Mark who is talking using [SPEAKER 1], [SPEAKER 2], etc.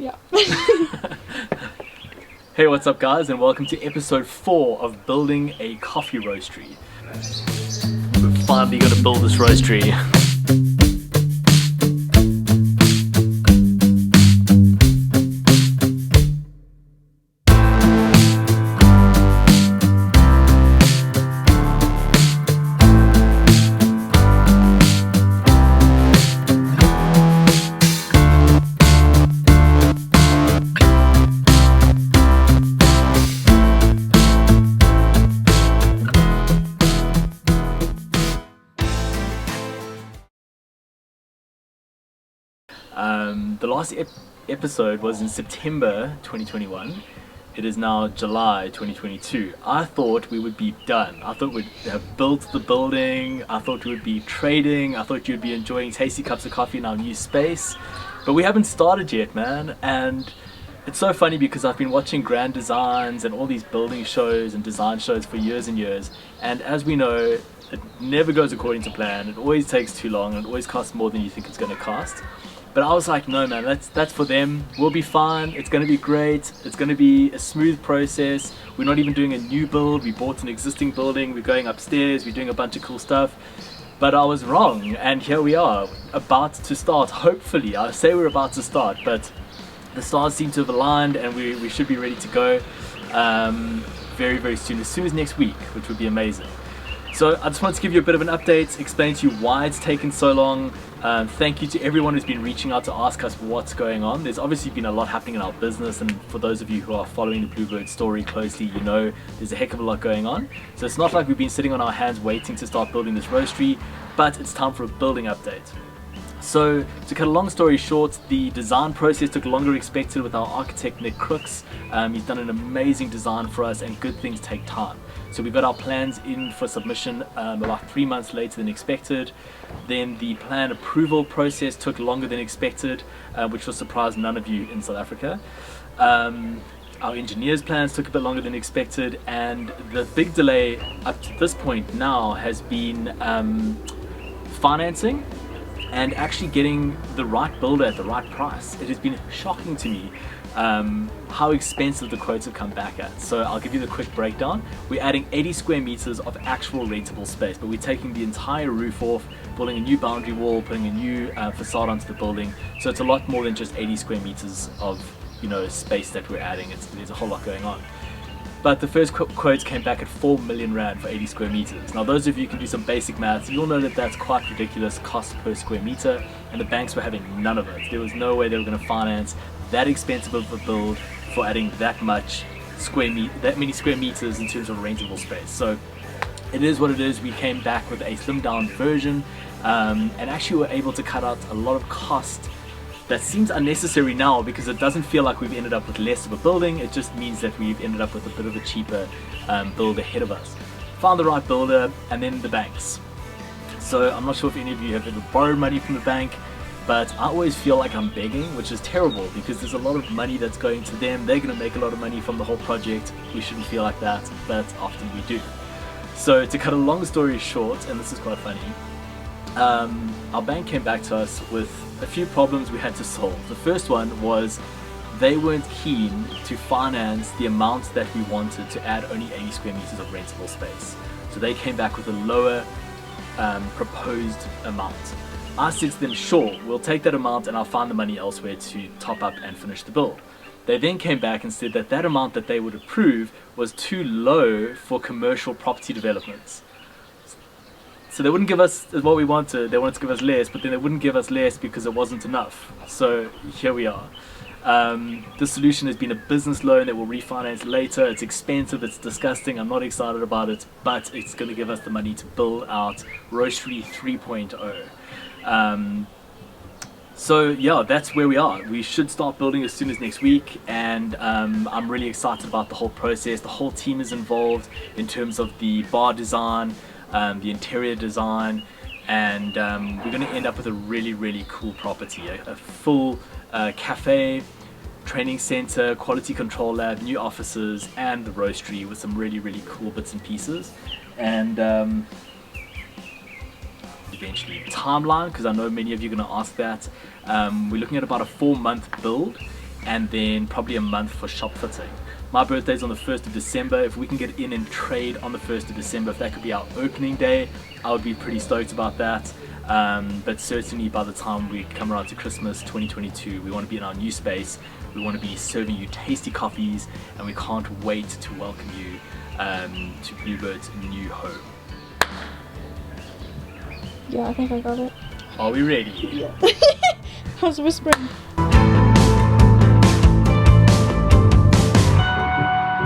[SPEAKER 1] Yeah.
[SPEAKER 2] Hey, what's up guys, and welcome to episode 4 of building a coffee roastery. We're finally going to build this roastery. The last episode was in September 2021. It is now July 2022. I thought we would be done. I thought we'd have built the building. I thought we would be trading. I thought you'd be enjoying tasty cups of coffee in our new space. But we haven't started yet, man. And it's so funny because I've been watching grand designs and all these building shows and design shows for years and years. And as we know, it never goes according to plan. It always takes too long and it always costs more than you think it's going to cost. But I was like, no man, that's for them. We'll be fine. It's going to be great. It's going to be a smooth process. We're not even doing a new build. We bought an existing building. We're going upstairs. We're doing a bunch of cool stuff. But I was wrong, and here we are, about to start. Hopefully, I say we're about to start, but the stars seem to have aligned, and we should be ready to go very, very soon. As soon as next week, which would be amazing. So I just wanted to give you a bit of an update, explain to you why it's taken so long. Thank you to everyone who's been reaching out to ask us what's going on. There's obviously been a lot happening in our business, and for those of you who are following the Bluebird story closely, you know there's a heck of a lot going on. So it's not like we've been sitting on our hands waiting to start building this roastery, but it's time for a building update. So to cut a long story short, the design process took longer than expected with our architect Nick Crooks. He's done an amazing design for us, and good things take time. So we got our plans in for submission about 3 months later than expected. Then the plan approval process took longer than expected, which will surprise none of you in South Africa. Our engineers' plans took a bit longer than expected, and the big delay up to this point now has been financing and actually getting the right builder at the right price. It has been shocking to me how expensive the quotes have come back at. So I'll give you the quick breakdown. We're adding 80 square meters of actual rentable space, but we're taking the entire roof off, building a new boundary wall, putting a new facade onto the building. So it's a lot more than just 80 square meters of space that we're adding. There's a whole lot going on. But the first quotes came back at 4 million rand for 80 square meters. Now those of you who can do some basic maths, you'll know that that's quite ridiculous cost per square meter, and the banks were having none of it. There was no way they were going to finance that expensive of a build for adding that many square meters in terms of rentable space. So it is what it is. We came back with a slimmed down version, and actually were able to cut out a lot of cost that seems unnecessary now, because it doesn't feel like we've ended up with less of a building. It just means that we've ended up with a bit of a cheaper build ahead of us. Found the right builder, and then the banks. So I'm not sure if any of you have ever borrowed money from the bank, but I always feel like I'm begging, which is terrible because there's a lot of money that's going to them. They're going to make a lot of money from the whole project. We shouldn't feel like that, but often we do. So to cut a long story short, and this is quite funny, our bank came back to us with a few problems we had to solve. The first one was they weren't keen to finance the amount that we wanted to add only 80 square meters of rentable space. So they came back with a lower proposed amount. I said to them, sure, we'll take that amount and I'll find the money elsewhere to top up and finish the build. They then came back and said that amount that they would approve was too low for commercial property developments. So they wouldn't give us what we wanted. They wanted to give us less, but then they wouldn't give us less because it wasn't enough. So here we are. The solution has been a business loan that we'll refinance later. It's expensive, it's disgusting, I'm not excited about it, but it's going to give us the money to build out Roastery 3.0. So yeah, that's where we are. We should start building as soon as next week, and I'm really excited about the whole process. The whole team is involved in terms of the bar design, the interior design, and we're going to end up with a really, really cool property, a full cafe, training center, quality control lab, new offices, and the roastery with some really, really cool bits and pieces. And eventually timeline, because I know many of you are going to ask that. We're looking at about a 4-month build, and then probably a month for shop fitting. My birthday's on the 1st of December. If we can get in and trade on the 1st of December, if that could be our opening day, I would be pretty stoked about that. But certainly by the time we come around to Christmas 2022, we want to be in our new space. We want to be serving you tasty coffees, and we can't wait to welcome you to Bluebird's new home.
[SPEAKER 1] Yeah, I think I got it.
[SPEAKER 2] Are we ready?
[SPEAKER 1] Yeah. I was whispering.